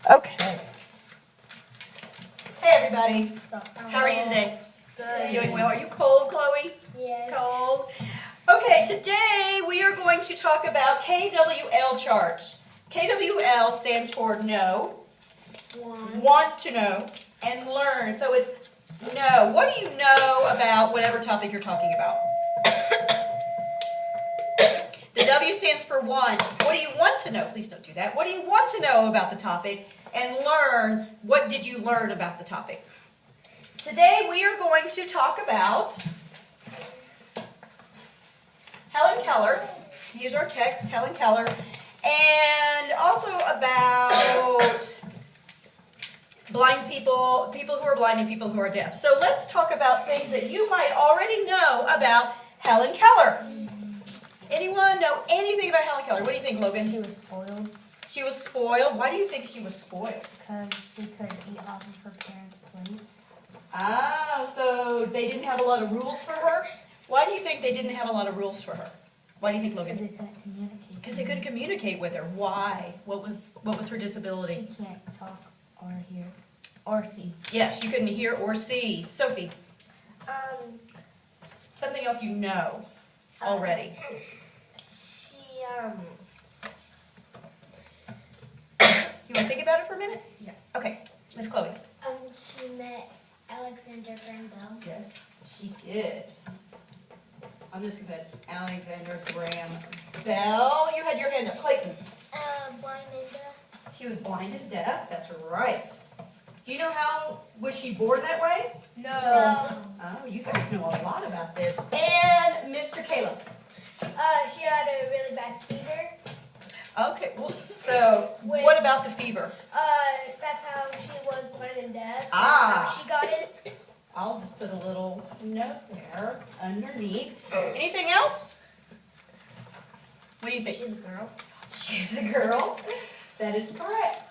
Okay. Hey everybody. How are you today? Good. Doing well. Are you cold, Chloe? Yes. Cold. Okay, today we are going to talk about KWL charts. KWL stands for know, want to know, and learn. So it's know. What do you know about whatever topic you're talking about? The W stands for want. What do you want to know? Please don't do that. What do you want to know about the topic? And learn, what did you learn about the topic? Today we are going to talk about Helen Keller. Here's our text, Helen Keller. And also about blind people, people who are blind and people who are deaf. So let's talk about things that you might already know about Helen Keller. Anyone know anything about Helen Keller? What do you think, Logan? She was spoiled. She was spoiled? Why do you think she was spoiled? Because she couldn't eat off of her parents' plates. Ah, so they didn't have a lot of rules for her? Why do you think they didn't have a lot of rules for her? Why do you think, Because Logan? they couldn't communicate. Because they couldn't communicate with her. Why? What was her disability? She can't talk or hear or see. Yes, she couldn't hear or see. Sophie, something else you know already. You want to think about it for a minute? Yeah. Okay, Miss Chloe. She met Alexander Graham Bell. Yes, she did. I'm just going to put Alexander Graham Bell. You had your hand up. Clayton. Blind and deaf. She was blind and deaf. That's right. Do you know how, was she born that way? No. Oh, you guys know a lot about this. And Mr. Caleb. She had a really bad fever. Okay, well, so what about the fever? That's how she was blind and deaf. Ah. She got it. I'll just put a little note there underneath. Anything else? What do you think? She's a girl. She's a girl. That is correct.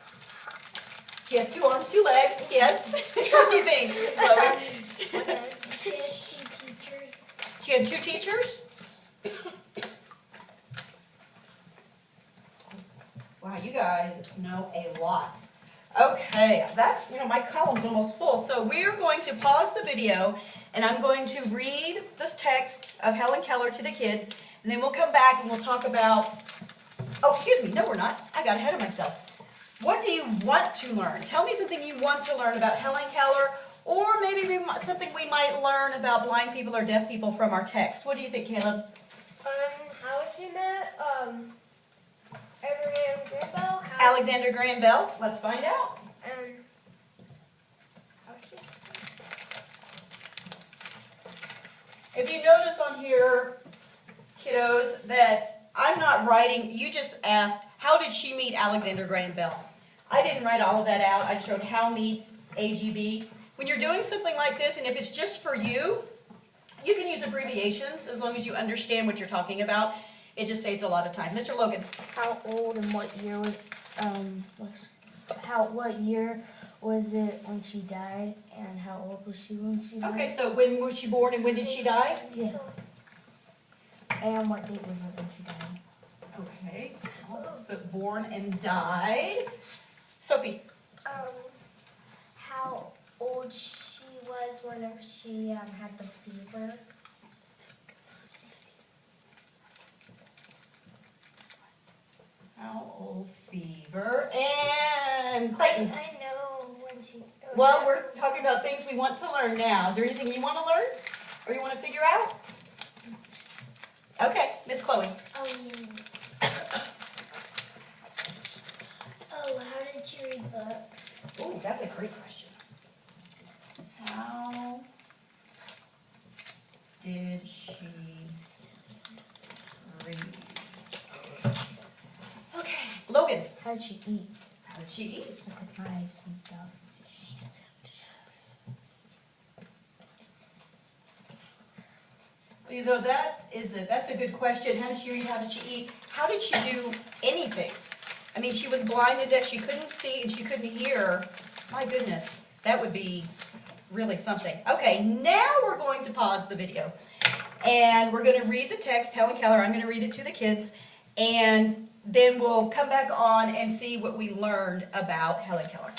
She has 2 arms, 2 legs. Yes. What do you think, Chloe? She had 2 teachers. She had 2 teachers? Wow, you guys know a lot. Okay, that's, my column's almost full. So we're going to pause the video, and I'm going to read this text of Helen Keller to the kids, and then we'll come back and we'll talk about, oh, excuse me, no we're not. I got ahead of myself. What do you want to learn? Tell me something you want to learn about Helen Keller, or maybe something we might learn about blind people or deaf people from our text. What do you think, Caleb? How she met, Abraham Graham Bell. Alexander Graham Bell. Let's find out. How she... If you notice on here, kiddos, that I'm not writing, you just asked, how did she meet Alexander Graham Bell? I didn't write all of that out. I just wrote how meet AGB. When you're doing something like this, and if it's just for you, you can use abbreviations as long as you understand what you're talking about. It just saves a lot of time. Mr. Logan. How old and what year was what year was it when she died, and how old was she when she died? Okay, so when was she born and when did she die? Yeah. And what date was it when she died? Okay, but born and died. Sophie. How old she was whenever she had the fever. How old? Fever. And Clayton. I know when she... Well, we're talking about things we want to learn now. Is there anything you want to learn? Or you want to figure out? Okay, Miss Chloe. How did she read books? Oh, that's a great question. How did she read? Okay, Logan. How did she eat? How did she eat? Like with knives and stuff. That's a good question. How did she read? How did she eat? How did she do anything? I mean, she was blind and deaf. She couldn't see and she couldn't hear. My goodness, that would be really something. Okay, now we're going to pause the video. And we're going to read the text, Helen Keller. I'm going to read it to the kids. And then we'll come back on and see what we learned about Helen Keller.